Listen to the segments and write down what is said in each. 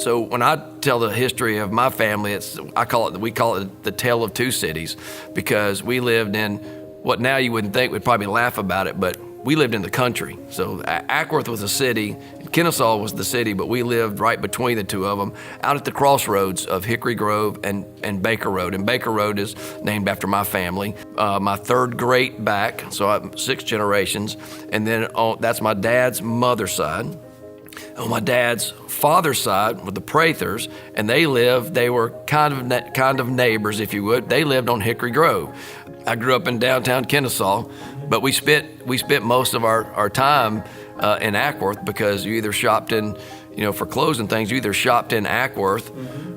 So when I tell the history of my family, we call it the tale of two cities, because we lived in what now you wouldn't think, we'd probably laugh about it, but we lived in the country. So Acworth was a city, Kennesaw was the city, but we lived right between the two of them, out at the crossroads of Hickory Grove and Baker Road. And Baker Road is named after my family. My third great back, so I'm 6 generations, and then that's my dad's mother's side. On my dad's father's side were the Prathers, and they were kind of neighbors, if you would. They lived on Hickory Grove. I grew up in downtown Kennesaw, but we spent most of our time in Acworth, because you either shopped in, for clothes and things, you either shopped in Acworth,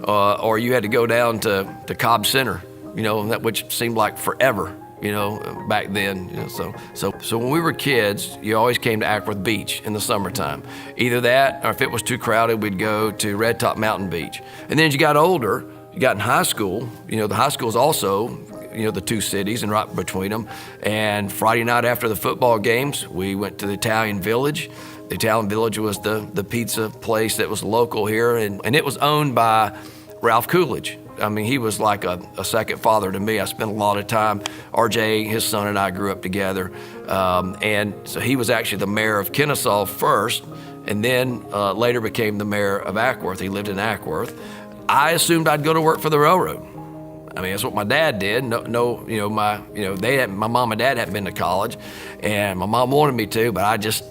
or you had to go down to Cobb Center, which seemed like forever, back then. So when we were kids, you always came to Acworth Beach in the summertime. Either that, or if it was too crowded, we'd go to Red Top Mountain Beach. And then as you got older, you got in high school, the high school is also the two cities and right between them. And Friday night after the football games, we went to the Italian Village. The Italian Village was the pizza place that was local here, and it was owned by Ralph Coolidge. I mean, he was like a second father to me. I spent a lot of time, RJ, his son, and I grew up together. And so he was actually the mayor of Kennesaw first, and then later became the mayor of Acworth. He lived in Acworth. I assumed I'd go to work for the railroad. I mean, that's what my dad did. My mom and dad hadn't been to college, and my mom wanted me to, but I just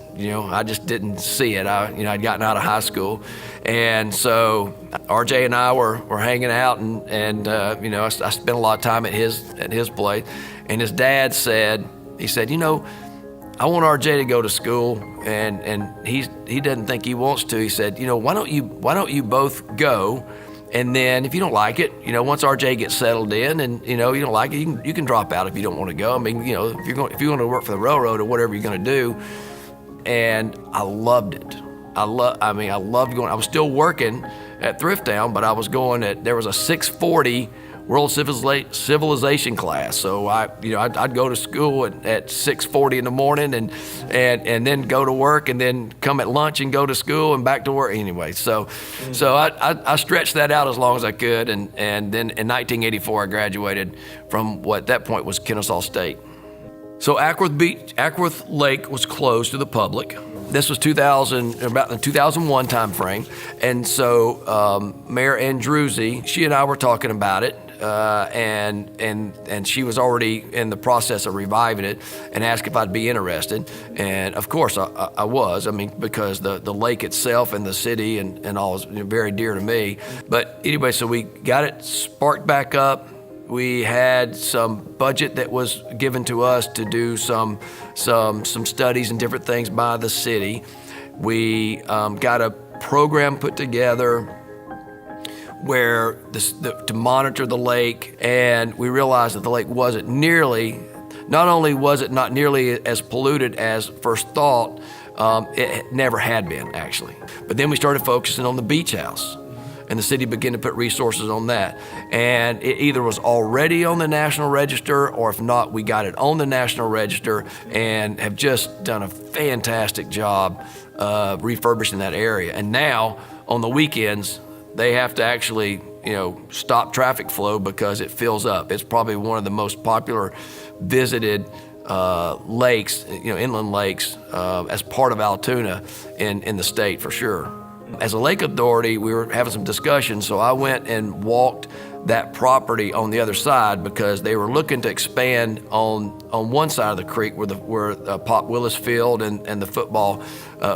didn't see it. I'd gotten out of high school, and so RJ and I were hanging out, and I spent a lot of time at his place, and his dad said, I want RJ to go to school, and he doesn't think he wants to. He said, why don't you both go? And then if you don't like it, once RJ gets settled in and, you don't like it, you can drop out if you don't want to go. I mean, if you're going to work for the railroad or whatever you're going to do. And I loved it. I loved going. I was still working at Thrifttown, but I was there was a 640 World Civilization class. So I'd go to school at 6:40 in the morning and then go to work, and then come at lunch and go to school and back to work anyway. So I stretched that out as long as I could, and then in 1984 I graduated from what at that point was Kennesaw State. So Acworth Lake was closed to the public. This was about the 2001 time frame, and so Mayor Andruzzi, she and I were talking about it, and she was already in the process of reviving it, and asked if I'd be interested, and of course I was. I mean, because the lake itself and the city and all is very dear to me. But anyway, so we got it sparked back up. We had some budget that was given to us to do some studies and different things by the city. We got a program put together where to monitor the lake, and we realized that the lake not only was it not nearly as polluted as first thought, it never had been actually. But then we started focusing on the beach house. And the city began to put resources on that. And it either was already on the National Register, or if not, we got it on the National Register and have just done a fantastic job refurbishing that area. And now, on the weekends, they have to actually, stop traffic flow because it fills up. It's probably one of the most popular visited lakes, inland lakes, as part of Altoona in the state for sure. As a lake authority, we were having some discussions, so I went and walked that property on the other side, because they were looking to expand on one side of the creek where Pop Willis Field and the football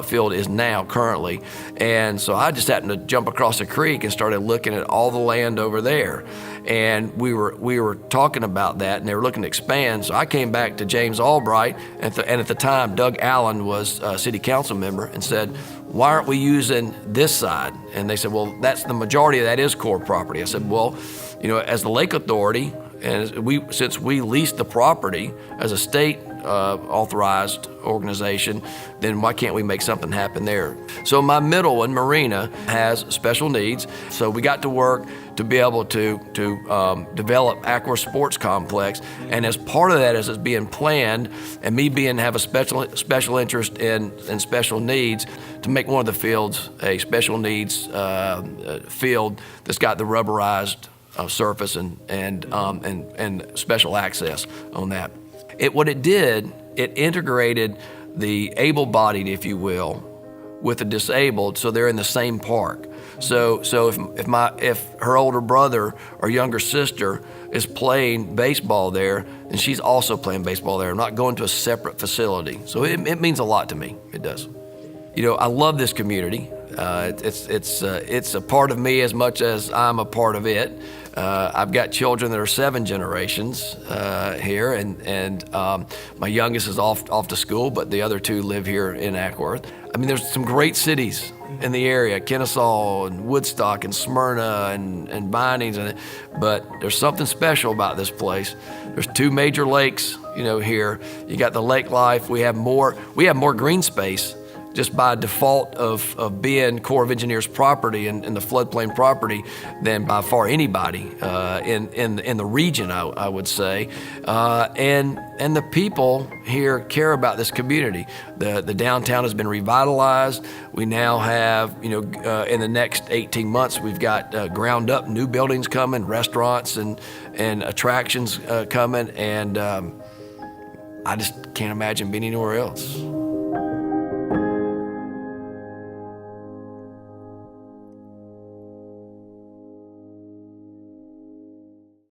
field is now currently. And so I just happened to jump across the creek and started looking at all the land over there. And we were talking about that, and they were looking to expand. So I came back to James Albright, and at the time Doug Allen was a city council member, and said, why aren't we using this side? And they said, well, that's the majority of that is core property. I said, well, as the lake authority, And since we leased the property as a state authorized organization, then why can't we make something happen there? So my middle one, Marina, has special needs. So we got to work to be able to develop Acworth Sports Complex. And as part of that, as it's being planned, and me have a special interest in special needs, to make one of the fields a special needs field that's got the rubberized surface and special access on that. What it did, it integrated the able-bodied, if you will, with the disabled, so they're in the same park. So if her older brother or younger sister is playing baseball there, then she's also playing baseball there. I'm not going to a separate facility. So it means a lot to me. It does. You know, I love this community. It's a part of me as much as I'm a part of it. I've got children that are 7 generations here, and my youngest is off to school, but the other 2 live here in Acworth. I mean, there's some great cities in the area, Kennesaw and Woodstock and Smyrna and Bindings, but there's something special about this place. There's 2 major lakes, you know, here. You got the lake life. We have more green space just by default of being Corps of Engineers property and the floodplain property than by far anybody in the region, I would say. And the people here care about this community. The downtown has been revitalized. We now have, you know, in the next 18 months, we've got ground up new buildings coming, restaurants and attractions coming, and I just can't imagine being anywhere else.